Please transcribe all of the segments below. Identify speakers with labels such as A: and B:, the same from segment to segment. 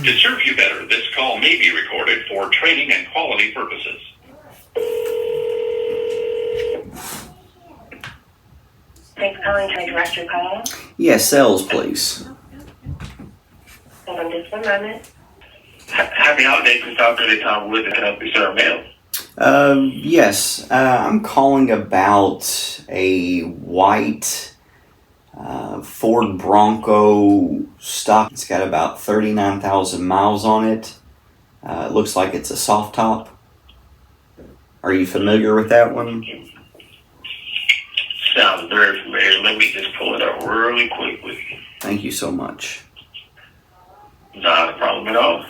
A: To serve you better, this call may be recorded for training and quality purposes.
B: Thanks for calling. Can I direct your call?
C: Yes, sales, please.
B: Hold on just one moment.
D: Happy holidays, Mr. Dr. Tom Wood. Can I help you, sir, ma'am?
C: Yes, I'm calling about a white Ford Bronco stock. It's got about 39,000 miles on it. It looks like it's a soft top. Are you familiar with that one?
D: Sounds very familiar. Let me just pull it up really quickly.
C: Thank you so much.
D: Not a problem at all.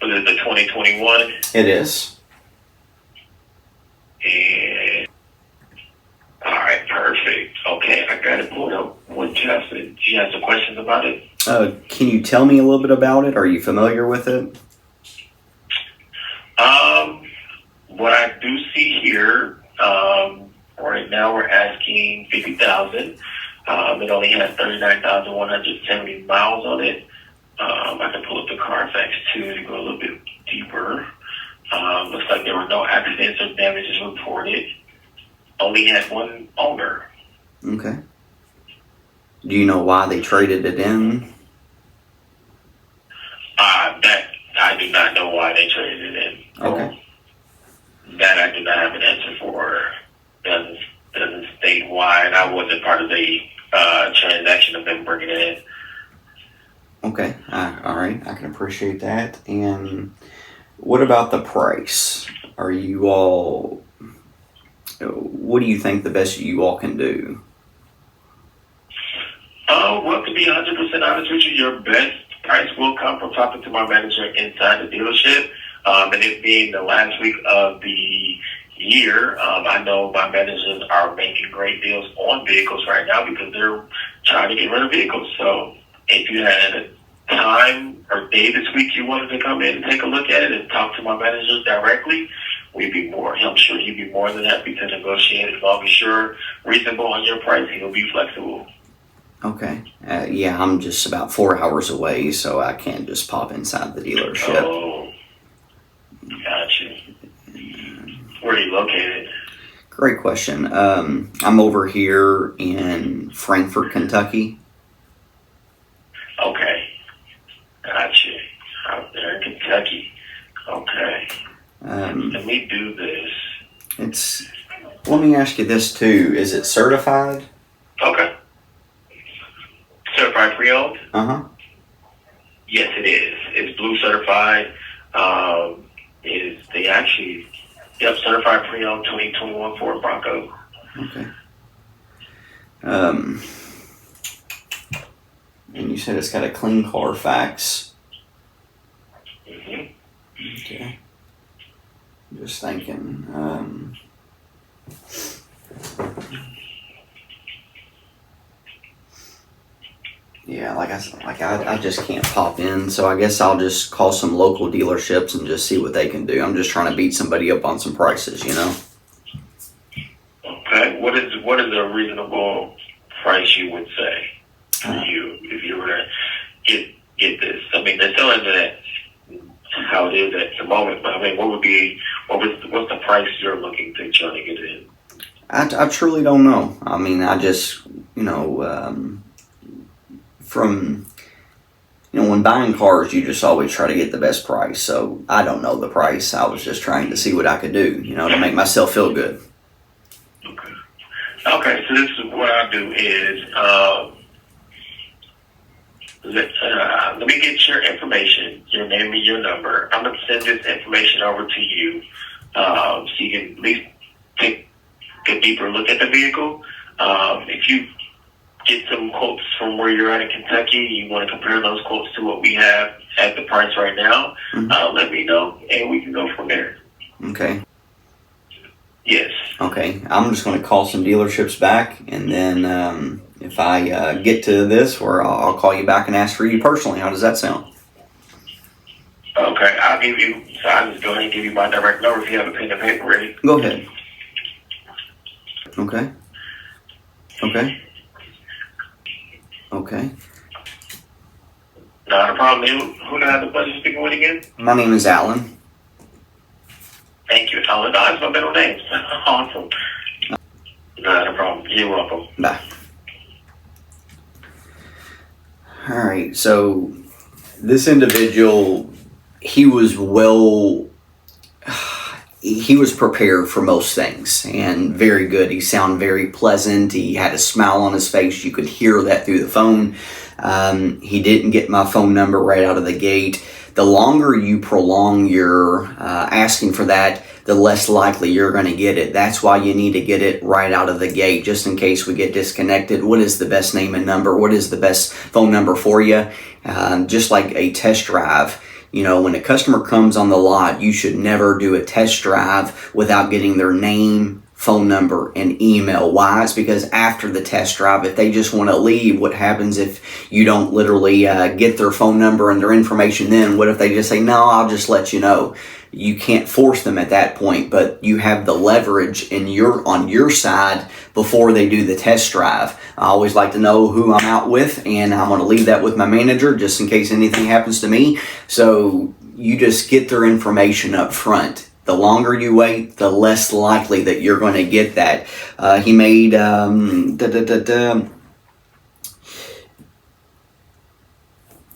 D: Was it the 2021?
C: It is.
D: And all right, perfect. Okay, I got it pulled up. What you have to? Do you have some questions about it?
C: Can you tell me a little bit about it? Are you familiar with it?
D: What I do see here, right now we're asking 50,000. It only has 39,170 miles on it. I can pull up the Carfax too to go a little bit deeper. Looks like there were no accidents or damages reported. Only had one owner.
C: Okay. Do you know why they traded it in?
D: That I do not know why they traded it in.
C: Okay.
D: That I do not have an answer for. Doesn't state why, and I wasn't part of the transaction of them bringing it in.
C: Okay. All right. I can appreciate that. And what about the price? Are you all? What do you think the best you all can do?
D: Well, to be 100% honest with you, your best price will come from talking to my manager inside the dealership. And it being the last week of the year, I know my managers are making great deals on vehicles right now because they're trying to get rid of vehicles. So if you had a time or day this week you wanted to come in and take a look at it and talk to my managers directly, I'm sure he'd be more than happy to negotiate as long as you're reasonable on your price. He'll be flexible.
C: Okay. Yeah, I'm just about 4 hours away, so I can't just pop inside the dealership.
D: Oh, gotcha. Where are you located?
C: Great question. I'm over here in Frankfort, Kentucky.
D: Okay. Gotcha. Out there in Kentucky. Okay. Let me do this.
C: Let me ask you this too. Is it certified?
D: Okay. Certified pre-owned?
C: Uh-huh.
D: Yes, it is. It's blue certified. Certified pre-owned 2021 Ford Bronco.
C: Okay. And you said it's got a clean Carfax.
D: Mm-hmm.
C: Okay. Just thinking. Yeah, I just can't pop in, so I guess I'll just call some local dealerships and just see what they can do. I'm just trying to beat somebody up on some prices, you know.
D: Okay. What is a reasonable price you would say for you if you were to get this? I mean, they're selling it at how it is at the moment, but I mean, what's the price you're looking to try to get in?
C: I truly don't know. I mean, I just when buying cars, you just always try to get the best price. So I don't know the price. I was just trying to see what I could do, to make myself feel good.
D: Okay. So this is what I'll do is let me get your information, your name and your number. I'm going to send this information over to you so you can at least take a deeper look at the vehicle. If you get some quotes from where you're at in Kentucky, you want to compare those quotes to what we have at the price right now, let me know, and we can go from there.
C: Okay.
D: Yes.
C: Okay. I'm just going to call some dealerships back, and then if I get to this, where I'll call you back and ask for you personally. How does that sound?
D: Okay. I'll just go ahead and give you my direct number if you have a pen and paper ready.
C: Go ahead. Okay. Okay. Okay.
D: Not a problem. Who do I have the pleasure speaking with again?
C: My name is Alan.
D: Thank you, Alan. That's my middle name. Awesome. Not a problem. You're welcome.
C: Bye. All right. So this individual, he was prepared for most things and very good. He sounded very pleasant. He had a smile on his face. You could hear that through the phone. He didn't get my phone number right out of the gate. The longer you prolong your asking for that, the less likely you're going to get it. That's why you need to get it right out of the gate, just in case we get disconnected. What is the best name and number? What is the best phone number for you? Just like a test drive. You know, when a customer comes on the lot, you should never do a test drive without getting their name, phone number, and email. Why? It's because after the test drive, if they just want to leave, what happens if you don't literally get their phone number and their information then? What if they just say, no, I'll just let you know? You can't force them at that point, but you have the leverage on your side before they do the test drive. I always like to know who I'm out with, and I'm going to leave that with my manager just in case anything happens to me. So you just get their information up front. The longer you wait, the less likely that you're going to get that. He made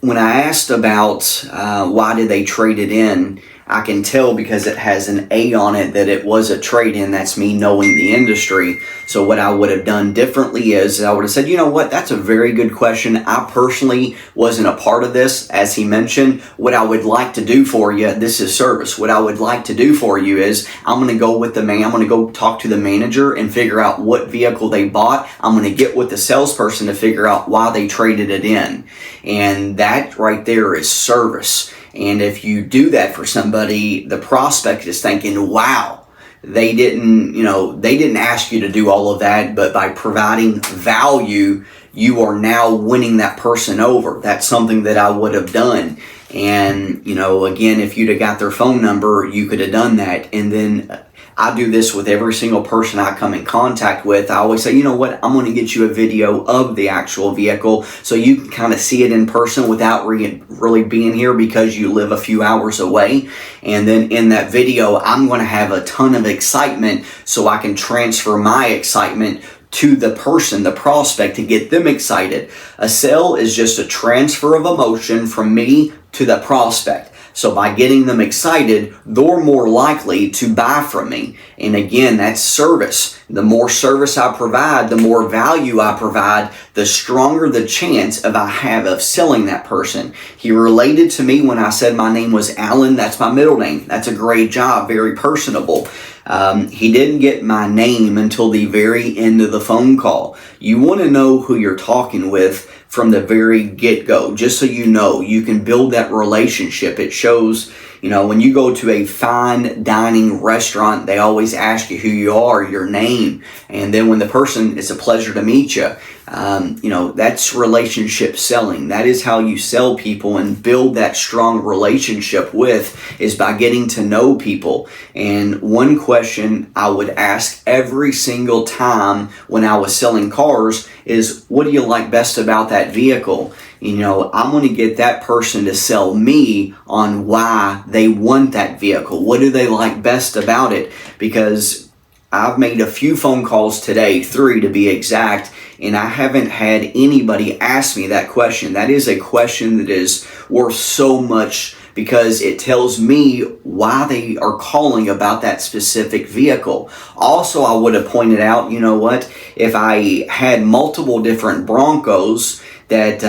C: when I asked about why did they trade it in, I can tell because it has an A on it that it was a trade-in. That's me knowing the industry. So what I would have done differently is I would have said, you know what, that's a very good question. I personally wasn't a part of this, as he mentioned. What I would like to do for you, this is service. What I would like to do for you is I'm going to go with I'm going to go talk to the manager and figure out what vehicle they bought. I'm going to get with the salesperson to figure out why they traded it in. And that right there is service. And if you do that for somebody, the prospect is thinking, wow, they didn't ask you to do all of that, but by providing value, you are now winning that person over. That's something that I would have done. And, again, if you'd have got their phone number, you could have done that. And then I do this with every single person I come in contact with. I always say, you know what, I'm going to get you a video of the actual vehicle so you can kind of see it in person without really being here because you live a few hours away. And then in that video, I'm going to have a ton of excitement so I can transfer my excitement to the person, the prospect, to get them excited. A sale is just a transfer of emotion from me to the prospect. So by getting them excited, they're more likely to buy from me. And again, that's service. The more service I provide, the more value I provide, the stronger the chance I have of selling that person. He related to me when I said my name was Alan. That's my middle name. That's a great job, very personable. He didn't get my name until the very end of the phone call. You want to know who you're talking with from the very get-go, just so you can build that relationship. It shows, when you go to a fine dining restaurant, they always ask you who you are, your name. And then when the person, it's a pleasure to meet you. That's relationship selling. That is how you sell people and build that strong relationship is by getting to know people. And one question I would ask every single time when I was selling cars is, what do you like best about that vehicle? I'm going to get that person to sell me on why they want that vehicle. What do they like best about it? Because I've made a few phone calls today, 3 to be exact, and I haven't had anybody ask me that question. That is a question that is worth so much because it tells me why they are calling about that specific vehicle. Also, I would have pointed out, if I had multiple different Broncos that,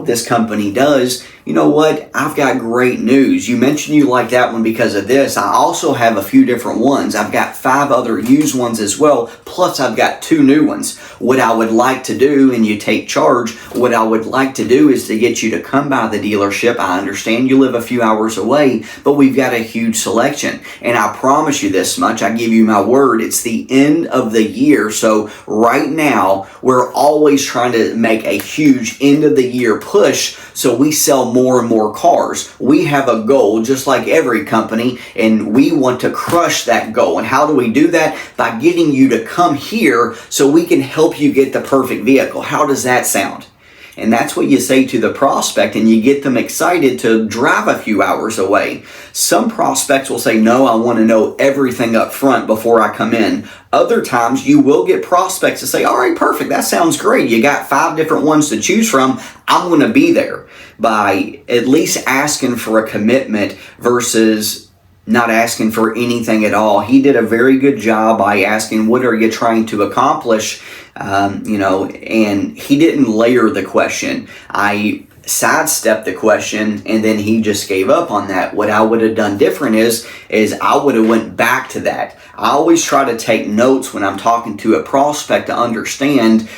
C: this company does, I've got great news. You mentioned you like that one because of this. I also have a few different ones. I've got 5 other used ones as well, plus I've got 2 new ones. What I would like to do, and you take charge, what I would like to do is to get you to come by the dealership. I understand you live a few hours away, but we've got a huge selection. And I promise you this much, I give you my word, it's the end of the year. So right now, we're always trying to make a huge end of the year push so we sell sell more and more cars. We have a goal, just like every company, and we want to crush that goal. And how do we do that? By getting you to come here so we can help you get the perfect vehicle. How does that sound? And that's what you say to the prospect, and you get them excited to drive a few hours away. Some prospects will say, no, I want to know everything up front before I come in. Other times you will get prospects to say, all right, perfect, that sounds great. You got 5 different ones to choose from. I'm going to be there. By at least asking for a commitment versus not asking for anything at all. He did a very good job by asking, what are you trying to accomplish? And he didn't layer the question. I sidestepped the question, and then he just gave up on that. What I would have done different is I would have went back to that. I always try to take notes when I'm talking to a prospect to understand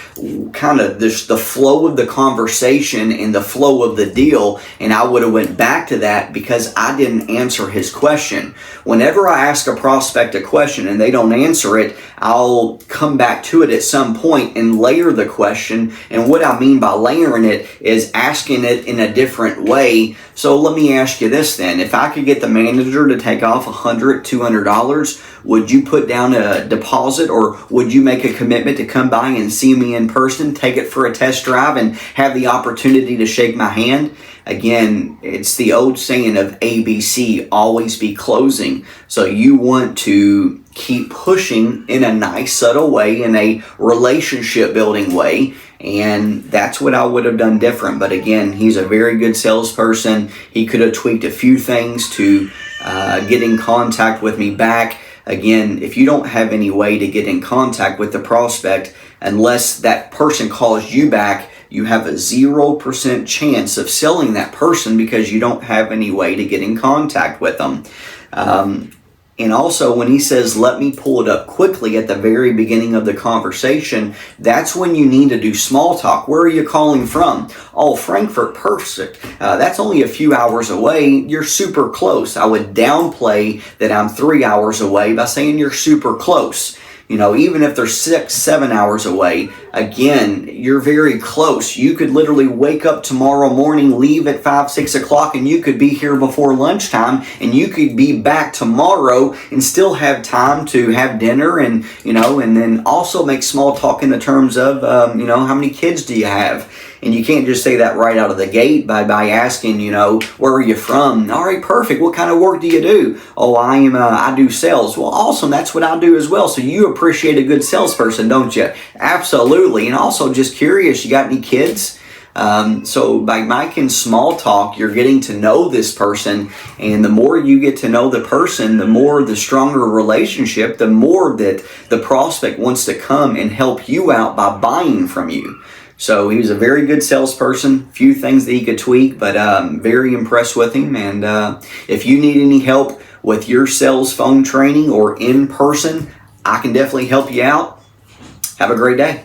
C: kind of the flow of the conversation and the flow of the deal, and I would have went back to that because I didn't answer his question. Whenever I ask a prospect a question and they don't answer it, I'll come back to it at some point and layer the question. And what I mean by layering it is asking it in a different way. So let me ask you this then. If I could get the manager to take off $100, $200, would you put down a deposit, or would you make a commitment to come by and see me in person, take it for a test drive, and have the opportunity to shake my hand? Again, it's the old saying of ABC, always be closing. So you want to keep pushing in a nice, subtle way, in a relationship building way. And that's what I would have done different. But again, he's a very good salesperson. He could have tweaked a few things to get in contact with me back. Again, if you don't have any way to get in contact with the prospect, unless that person calls you back, you have a 0% chance of selling that person because you don't have any way to get in contact with them. And also, when he says, let me pull it up quickly at the very beginning of the conversation, that's when you need to do small talk. Where are you calling from? Oh, Frankfurt, perfect. That's only a few hours away. You're super close. I would downplay that I'm 3 hours away by saying you're super close. Even if they're 6, 7 hours away, again, you're very close. You could literally wake up tomorrow morning, leave at 5, 6 o'clock, and you could be here before lunchtime, and you could be back tomorrow and still have time to have dinner and then also make small talk in the terms of, how many kids do you have? And you can't just say that right out of the gate by asking, where are you from? All right, perfect. What kind of work do you do? Oh, I do sales. Well, awesome. That's what I do as well. So you appreciate a good salesperson, don't you? Absolutely. And also, just curious, you got any kids? So by making small talk, you're getting to know this person, and the more you get to know the person, the stronger relationship, the more that the prospect wants to come and help you out by buying from you. So he was a very good salesperson. Few things that he could tweak, but very impressed with him. And if you need any help with your sales phone training or in person, I can definitely help you out. Have a great day.